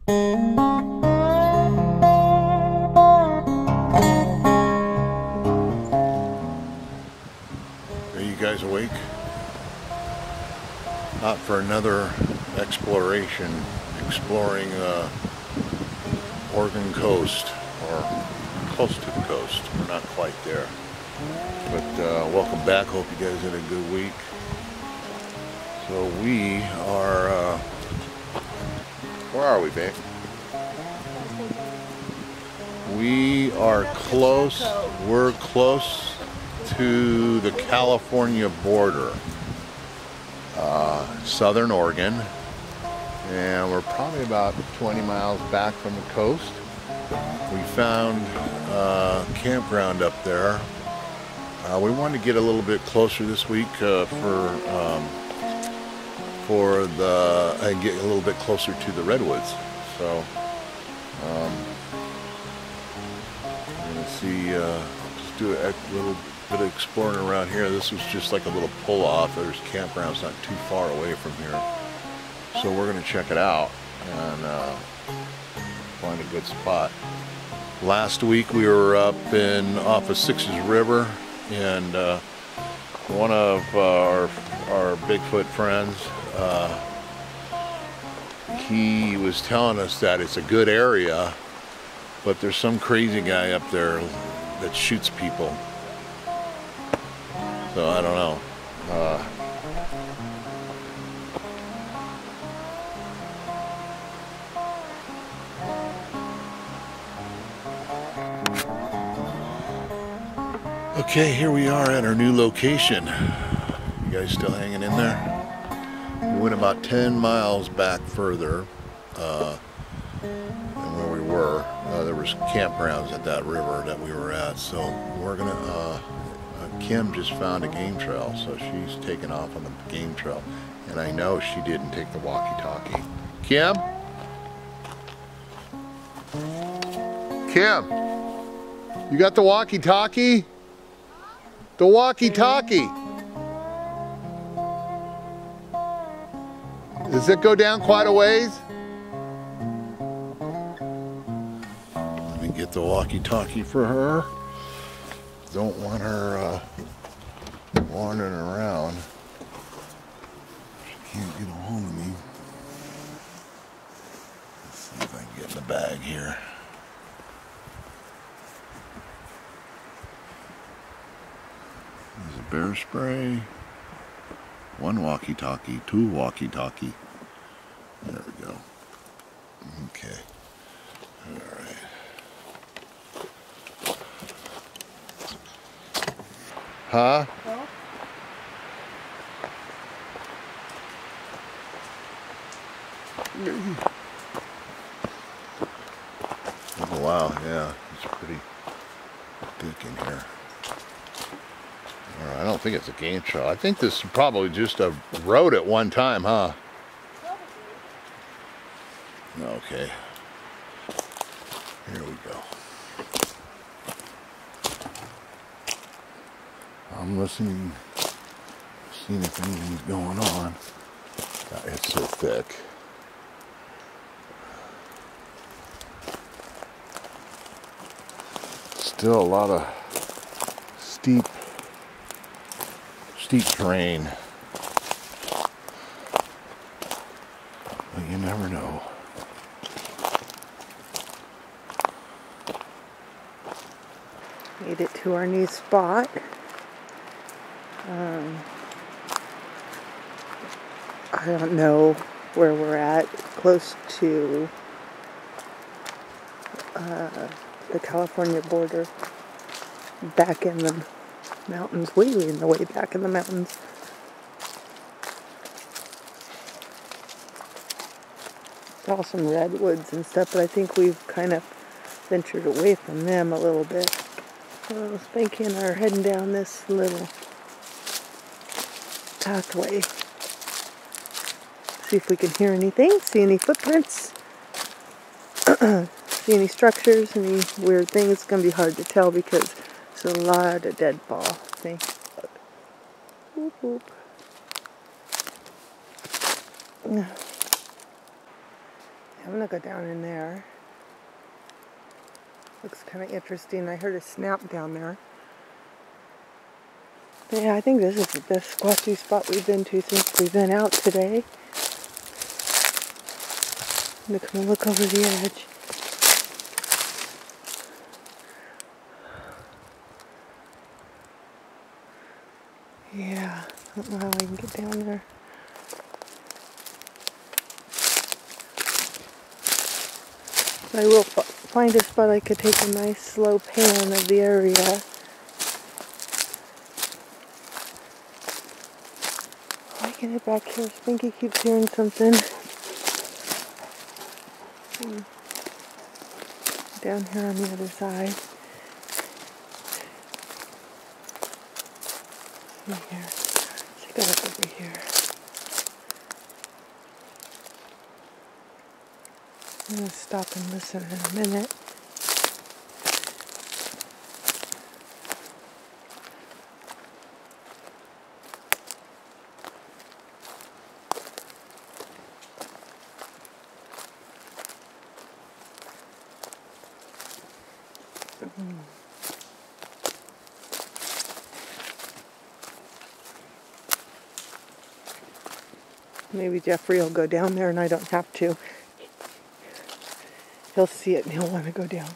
Are you guys awake? Not for another exploration, exploring the Oregon coast, or close to the coast. We're not quite there. But welcome back. Hope you guys had a good week. So we are, where are we, babe? We are close, we're close to the California border, southern Oregon, and we're probably about 20 miles back from the coast. We found a campground up there. We wanted to get a little bit closer this week get a little bit closer to the redwoods. So we're gonna see, just do a little bit of exploring around here. This was just like a little pull off. There's campgrounds not too far away from here, so we're gonna check it out and find a good spot. Last week we were up off of Sixes River, and one of our Bigfoot friends, he was telling us that it's a good area, but there's some crazy guy up there that shoots people. So I don't know. Okay, here we are at our new location. You guys still hanging in there? We went about 10 miles back further than where we were. There was campgrounds at that river that we were at, so we're gonna, Kim just found a game trail, so she's taking off on the game trail, and I know she didn't take the walkie-talkie. Kim? Kim, you got the walkie-talkie? The walkie-talkie. Does it go down quite a ways? Let me get the walkie-talkie for her. Don't want her wandering around. She can't get a hold of me. Let's see if I can get in the bag here. There's a bear spray. One walkie-talkie, two walkie-talkie. There we go. Okay. All right. Huh? Oh wow, yeah, it's pretty thick in here. I don't think it's a game trail. I think this is probably just a road at one time, huh? Okay. Here we go. I'm listening, seeing if anything's going on. God, it's so thick. Still a lot of steep terrain, but you never know. Made it to our new spot. I don't know where we're at, close to the California border, back in the mountains, way in the way back in the mountains. Saw some redwoods and stuff, but I think we've kind of ventured away from them a little bit. So Spanky and I are heading down this little pathway. See if we can hear anything, see any footprints, see any structures, any weird things. It's going to be hard to tell because there's a lot of deadfall. See? Whoop, whoop. I'm gonna go down in there. Looks kind of interesting. I heard a snap down there. But yeah, I think this is the best squatchy spot we've been to since we've been out today. I'm gonna come and look over the edge. Yeah, I don't know how I can get down there. I will find a spot I could take a nice slow pan of the area. I can get back here. Spinky keeps hearing something. Down here on the other side. See here. Check it out over here. I'm going to stop and listen in a minute. Maybe Jeffrey will go down there and I don't have to. He'll see it and he'll want to go down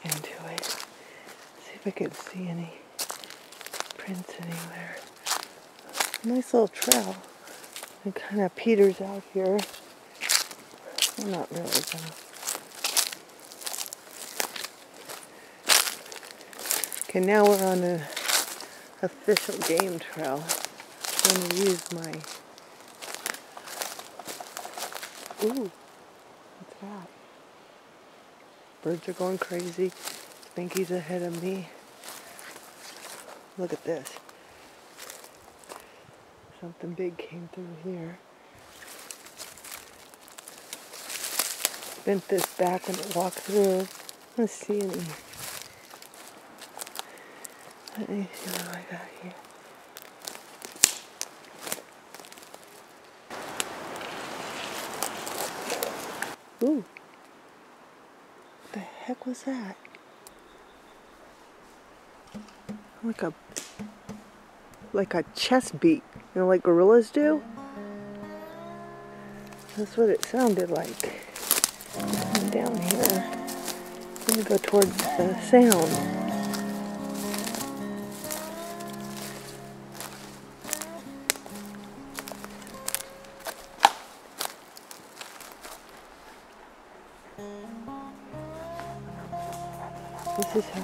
into it. See if I can see any prints anywhere. Nice little trail. It kind of peters out here. Well, not really though. Okay, now we're on an official game trail. I'm going to use my... Ooh, what's that? Birds are going crazy. Spinky's ahead of me. Look at this. Something big came through here. Bent this back when it walked through. Let's see any. Let me see what I got here. Ooh. What the heck was that? Like a chest beat, you know, like gorillas do? That's what it sounded like. I'm down here. I'm gonna go towards the sound. This is how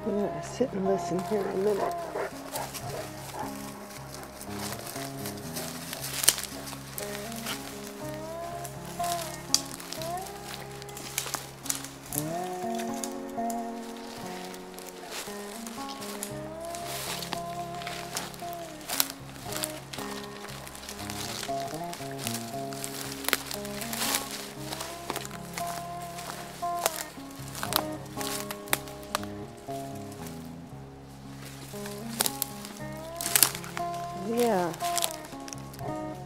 I'm gonna sit and listen here in a minute. Yeah,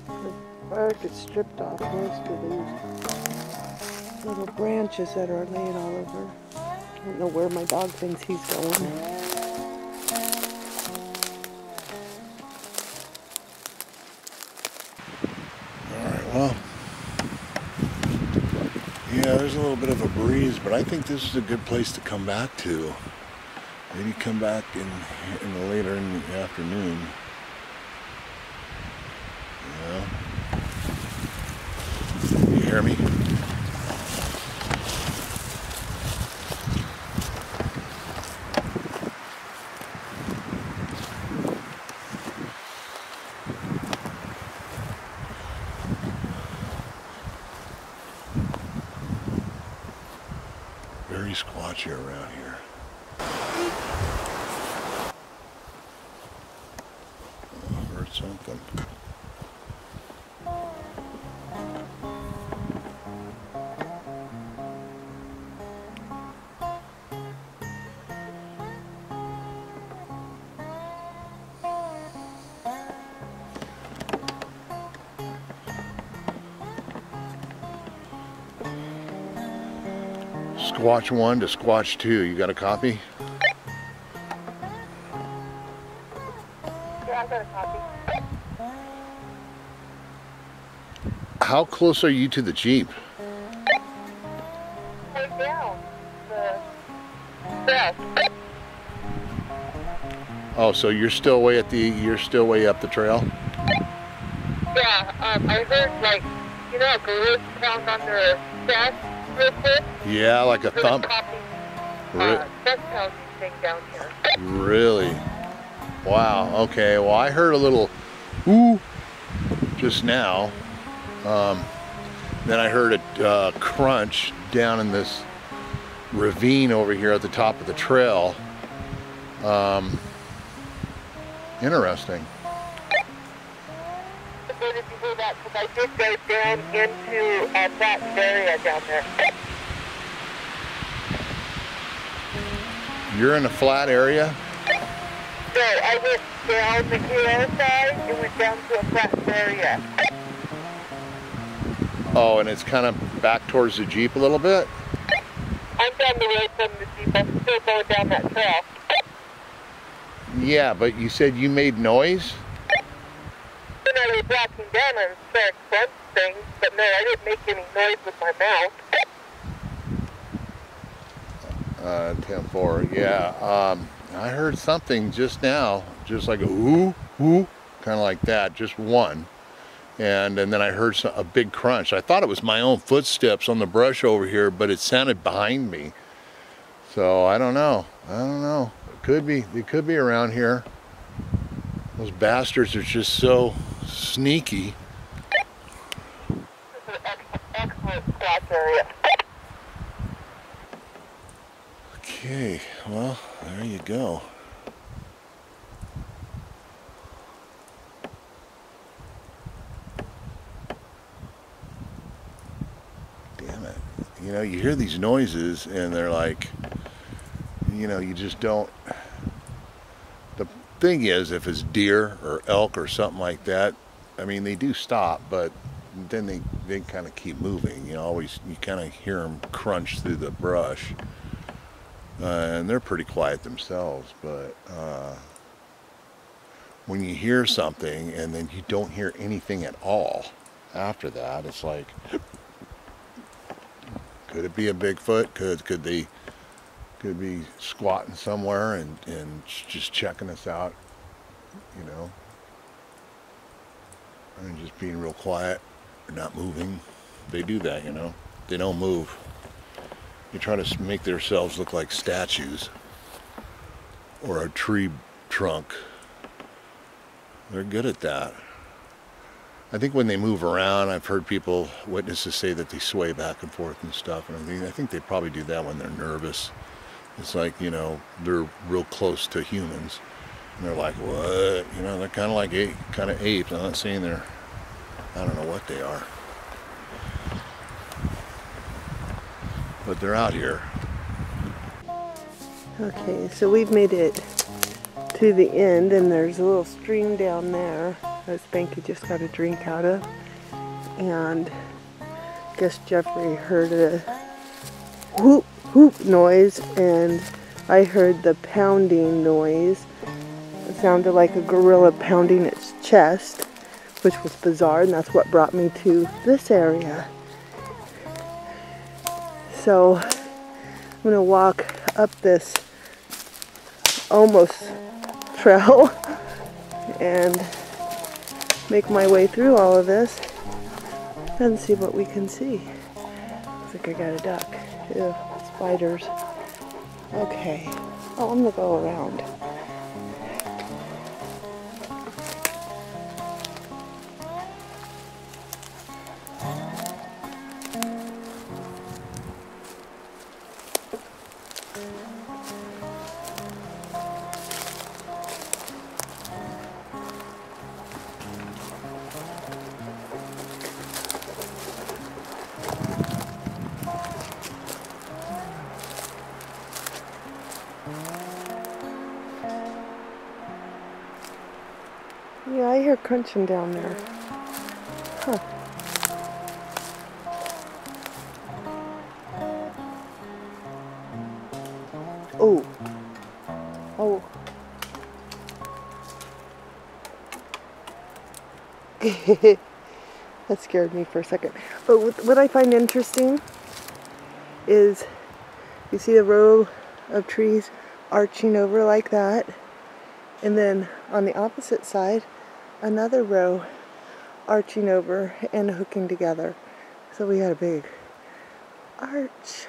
the bark is stripped off most of these little branches that are laying all over. I don't know where my dog thinks he's going. Alright, well, yeah, there's a little bit of a breeze, but I think this is a good place to come back to. Maybe come back in the later in the afternoon. You hear me? Very squatchy around here. I heard something. Squatch 1 to Squatch 2. You got a copy? Yeah, I got a copy. How close are you to the Jeep? Way down the desk. Oh, so you're still way up the trail? Yeah, I heard like, you know, gorillas pound on their chest real quick. Yeah, like a thump. Chest pounding thing down here. Really? Wow. Okay. Well, I heard a little ooh just now. Then I heard a crunch down in this ravine over here at the top of the trail. Interesting. Where did you hear that? Because I did go down into a flat area down there. You're in a flat area? No, I went down the hillside and went down to a flat area. Oh, and it's kind of back towards the Jeep a little bit? I'm down the road from the Jeep. I'm still going down that trail. Yeah, but you said you made noise? Then I was walking down and started crunch things, but no, I didn't make any noise with my mouth. 10-4, yeah. I heard something just now, just like a ooh, ooh, kind of like that, just one. And then I heard a big crunch. I thought it was my own footsteps on the brush over here, but it sounded behind me. So I don't know. It could be. They could be around here. Those bastards are just so sneaky. This is an excellent squat area. Okay, well, there you go. Damn it. You know, you hear these noises and they're like, you know, you just don't. The thing is, if it's deer or elk or something like that, I mean, they do stop, but then they kind of keep moving. You know, you kind of hear them crunch through the brush. And they're pretty quiet themselves, but when you hear something and then you don't hear anything at all after that, it's like, could it be a Bigfoot? Could they be squatting somewhere and just checking us out, you know, and just being real quiet or not moving? They do that, you know. They don't move. They try to make themselves look like statues or a tree trunk. They're good at that. I think when they move around, I've heard witnesses say that they sway back and forth and stuff. And I think they probably do that when they're nervous. It's like, you know, they're real close to humans. And they're like, what? You know, they're kind of like apes. I'm not saying I don't know what they are. But they're out here. Okay, so we've made it to the end, and there's a little stream down there that Spanky just got a drink out of. And I guess Jeffrey heard a whoop whoop noise, and I heard the pounding noise. It sounded like a gorilla pounding its chest, which was bizarre, and that's what brought me to this area. So I'm going to walk up this almost trail and make my way through all of this and see what we can see. Looks like I got a duck. Ew, spiders. Okay. Oh, I'm going to go around. Yeah, I hear crunching down there. Huh. That scared me for a second. But what I find interesting is you see a row of trees arching over like that, and then on the opposite side another row arching over and hooking together. So we had a big arch. It's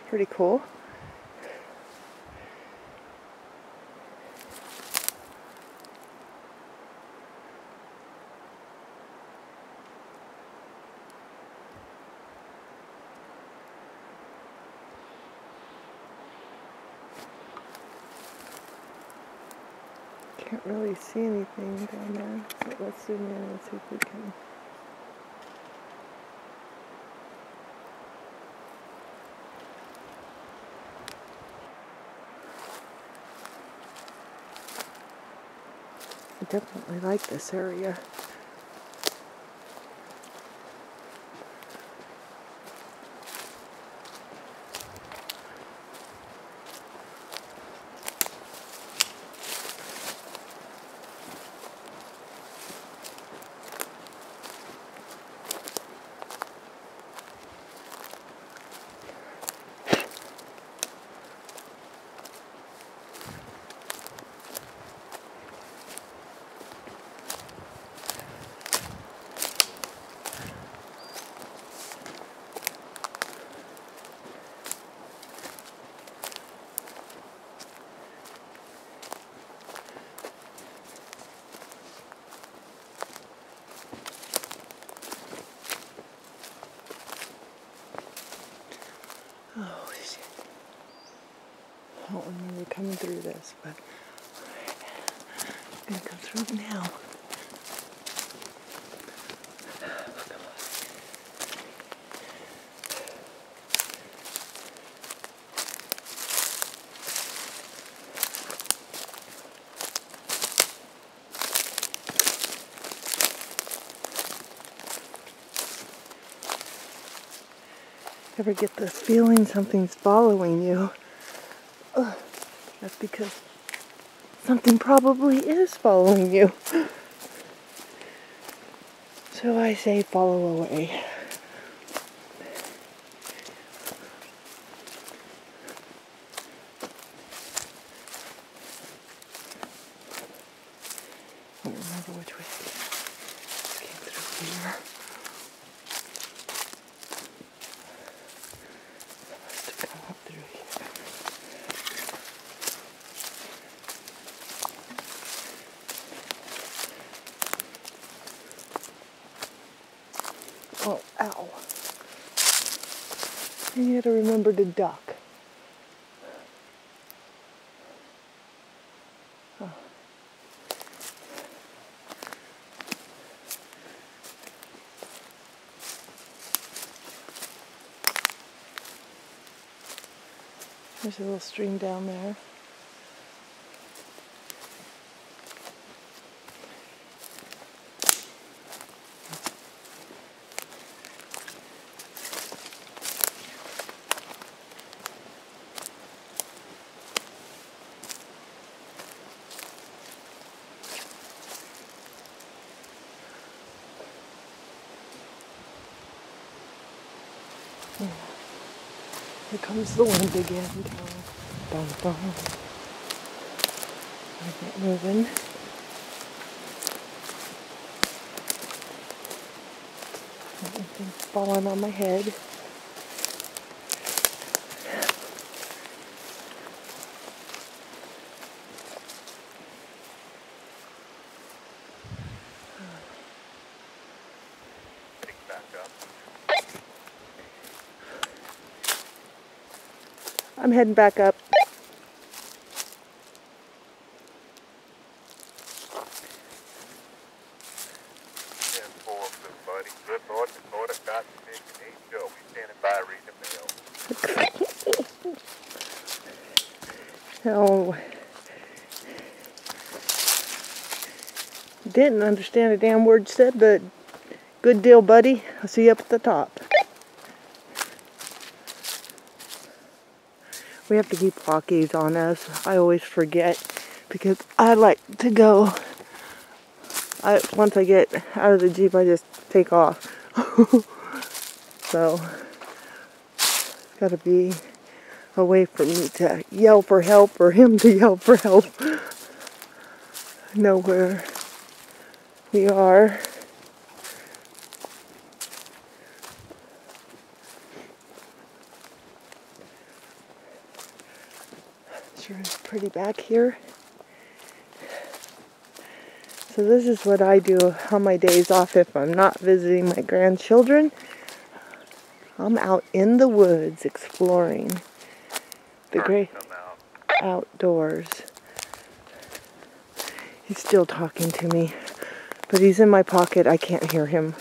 pretty cool. Can't really see anything down there. So let's zoom in and see if we can. I definitely like this area. Oh shit. I don't remember coming through this, but I'm gonna go through it now. Ever get the feeling something's following you? Ugh, that's because something probably is following you. So I say follow away. I don't remember which way it came through here. Must have come up through here. Oh, ow. You gotta remember to duck. Oh. There's a little stream down there. Yeah. Here comes the wind again. Bum, bum. I get moving. Everything's falling on my head. I'm heading back up. Oh, didn't understand a damn word said, but good deal, buddy. I'll see you up at the top. We have to keep walkies on us. I always forget because I like to go once I get out of the Jeep, I just take off. So it's got to be a way for me to yell for help or him to yell for help. Know where we are. Sure is pretty back here. So this is what I do on my days off if I'm not visiting my grandchildren. I'm out in the woods exploring the great outdoors. He's still talking to me, but he's in my pocket. I can't hear him.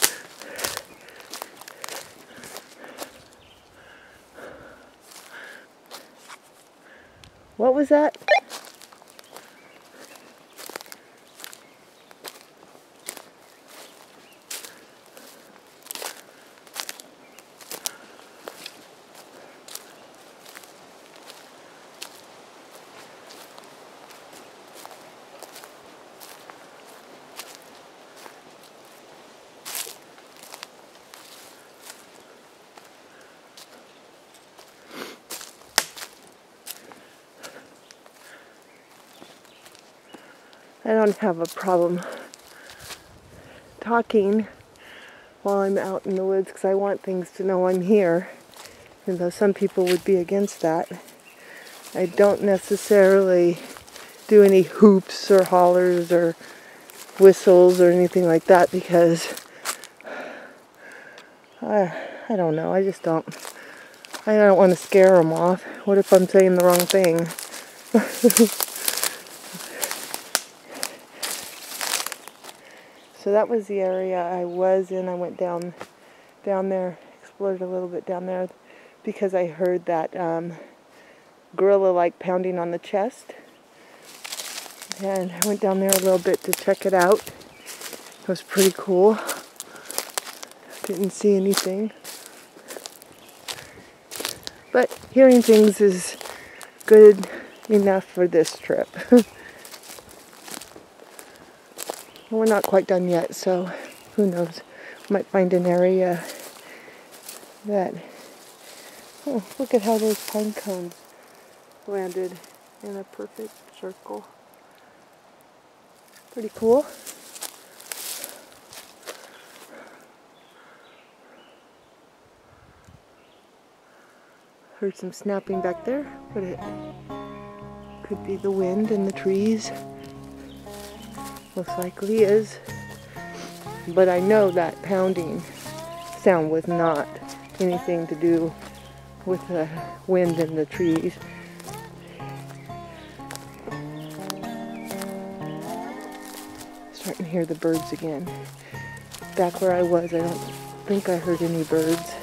What was that? I don't have a problem talking while I'm out in the woods because I want things to know I'm here. And though some people would be against that, I don't necessarily do any hoops or hollers or whistles or anything like that because I don't know. I just don't. I don't want to scare them off. What if I'm saying the wrong thing? So that was the area I was in. I went down there, explored a little bit down there because I heard that gorilla like pounding on the chest. And I went down there a little bit to check it out. It was pretty cool. Didn't see anything. But hearing things is good enough for this trip. We're not quite done yet, so who knows. Might find an area that... Oh, look at how those pine cones landed in a perfect circle. Pretty cool. Heard some snapping back there, but it could be the wind in the trees. Most likely is. But I know that pounding sound was not anything to do with the wind in the trees. Starting to hear the birds again. Back where I was, I don't think I heard any birds.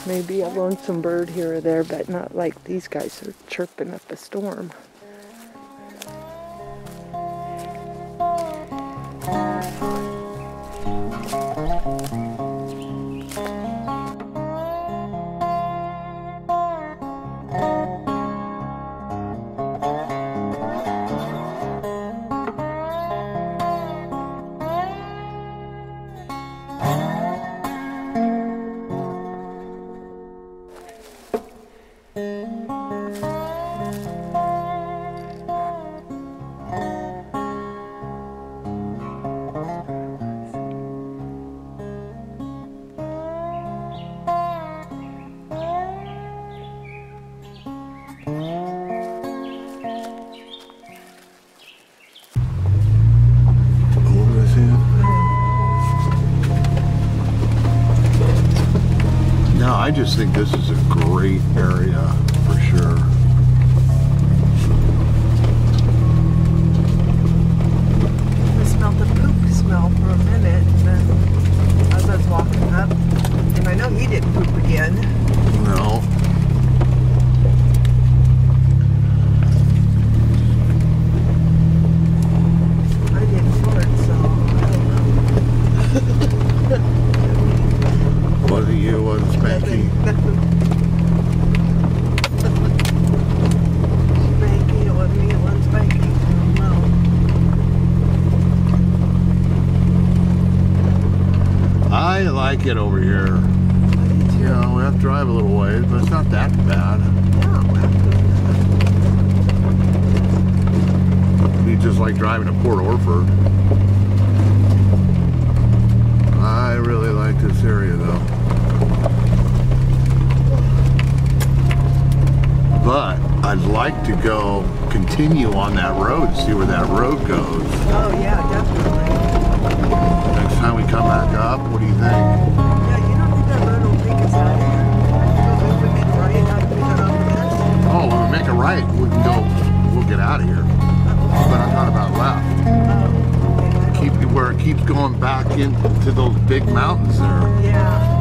Maybe a lonesome bird here or there, but not like these guys are chirping up a storm. I just think this is a great area for sure. I smelled the poop smell for a minute, and then as I was walking up, and I know he didn't poop again. No. I didn't fart, so I don't know. Was it you? Was it Spanky? I like it over here. You know, we have to drive a little ways, but it's not that bad. It'd be just like driving to Port Orford. I really like this area though. But I'd like to go continue on that road, see where that road goes. Oh yeah, definitely. Next time we come back up, what do you think? Yeah, you don't think that road will take us out of here? So if we make a right after we cut off this? Oh, when we make a right, we can go, we'll get out of here. But I thought about left. Oh, okay. Where it keeps going back into those big mountains there. Yeah.